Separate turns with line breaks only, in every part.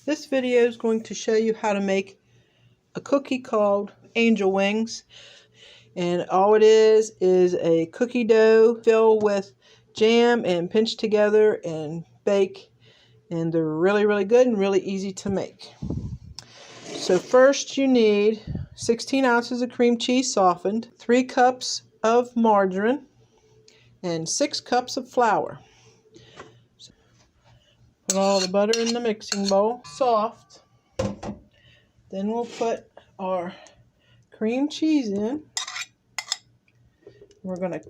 This video is going to show you how to make a cookie called angel wings, and all it is a cookie dough filled with jam and pinched together and bake, and they're really good and really easy to make. So first you need 16 ounces of cream cheese softened, 3 cups of margarine, and 6 cups of flour. Put all the butter in the mixing bowl, soft. Then we'll put our cream cheese in. We're going to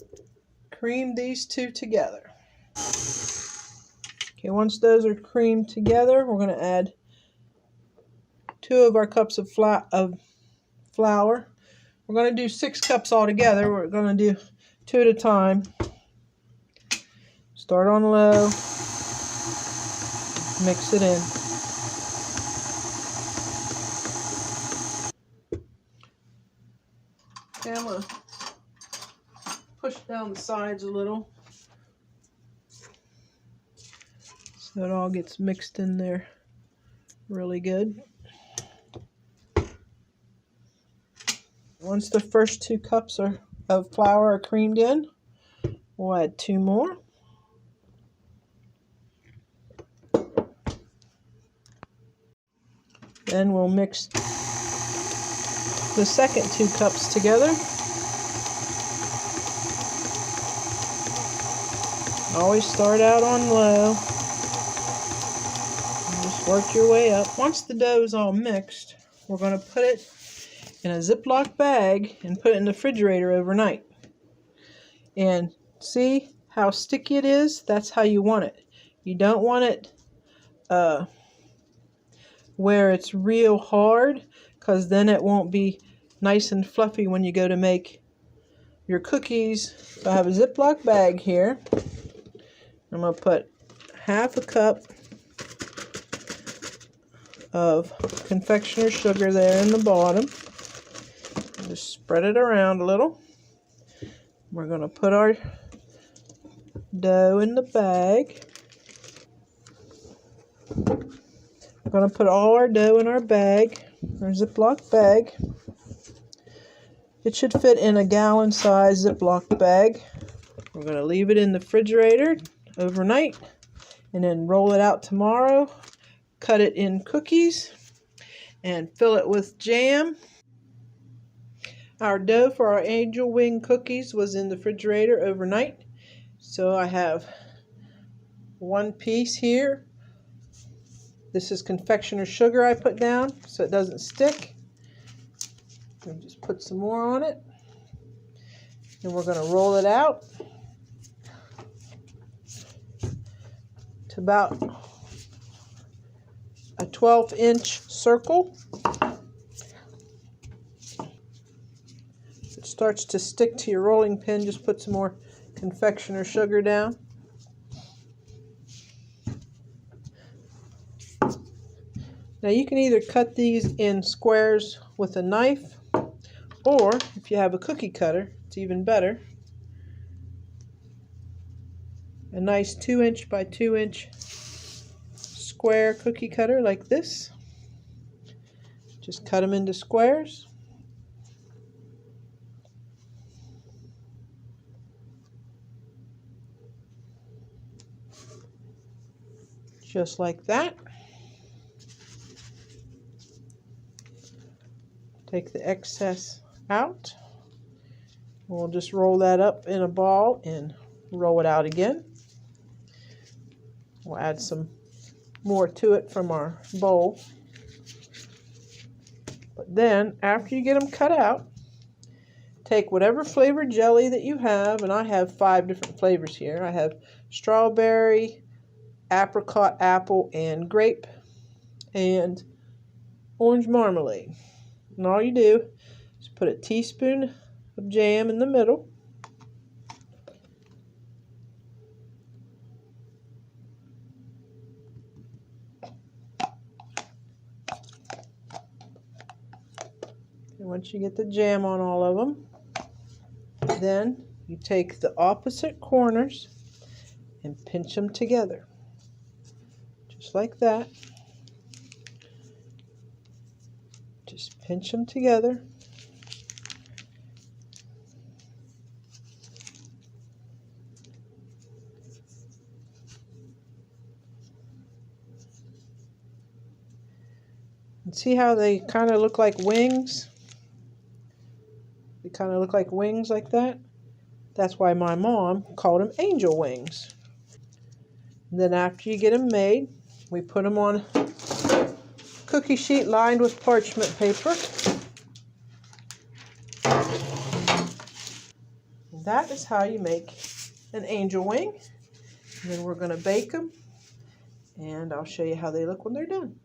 cream these two together. Okay, once those are creamed together, we're going to add 2 of our cups of flour. We're going to do 6 cups altogether. We're going to do 2 at a time. Start on low. Mix it in. Okay, I'm going to push down the sides a little so it all gets mixed in there really good. Once the first 2 cups of flour are creamed in, we'll add 2 more. Then we'll mix the second 2 cups together. Always start out on low. And just work your way up. Once the dough is all mixed, we're going to put it in a Ziploc bag and put it in the refrigerator overnight. And see how sticky it is? That's how you want it. You don't want it where it's real hard, because then it won't be nice and fluffy when you go to make your cookies. So I have a Ziploc bag here. I'm going to put half a cup of confectioner's sugar there in the bottom. Just spread it around a little. We're going to put our dough in the bag. We're going to put all our dough in our bag, our Ziploc bag. It should fit in a gallon size Ziploc bag. We're going to leave it in the refrigerator overnight and then roll it out tomorrow. Cut it in cookies and fill it with jam. Our dough for our angel wing cookies was in the refrigerator overnight. So I have 1 piece here. This is confectioner's sugar I put down so it doesn't stick. And just put some more on it. And we're going to roll it out to about a 12-inch circle. If it starts to stick to your rolling pin, just put some more confectioner's sugar down. Now you can either cut these in squares with a knife, or if you have a cookie cutter, it's even better. A nice 2-inch by 2-inch square cookie cutter like this. Just cut them into squares. Just like that. Take the excess out. We'll just roll that up in a ball and roll it out again. We'll add some more to it from our bowl. But then, after you get them cut out, take whatever flavored jelly that you have, and I have 5 different flavors here. I have strawberry, apricot, apple, and grape, and orange marmalade. And all you do is put a teaspoon of jam in the middle. And once you get the jam on all of them, then you take the opposite corners and pinch them together. Just like that. Just pinch them together. And see how they kind of look like wings? They kind of look like wings like that. That's why my mom called them angel wings. And then after you get them made, we put them on cookie sheet lined with parchment paper. And that is how you make an angel wing. And then we're going to bake them. And I'll show you how they look when they're done.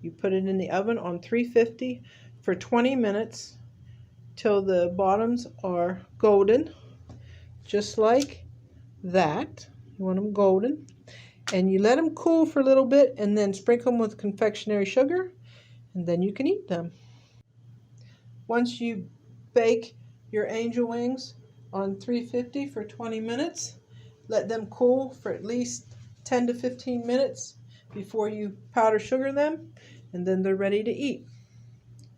You put it in the oven on 350 for 20 minutes till the bottoms are golden, just like that. You want them golden. And you let them cool for a little bit and then sprinkle them with confectionery sugar, and then you can eat them. Once you bake your angel wings on 350 for 20 minutes, let them cool for at least 10 to 15 minutes before you powder sugar them, and then they're ready to eat.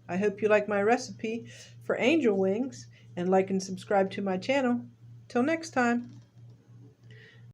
I hope you like my recipe for angel wings, and like and subscribe to my channel. Till next time.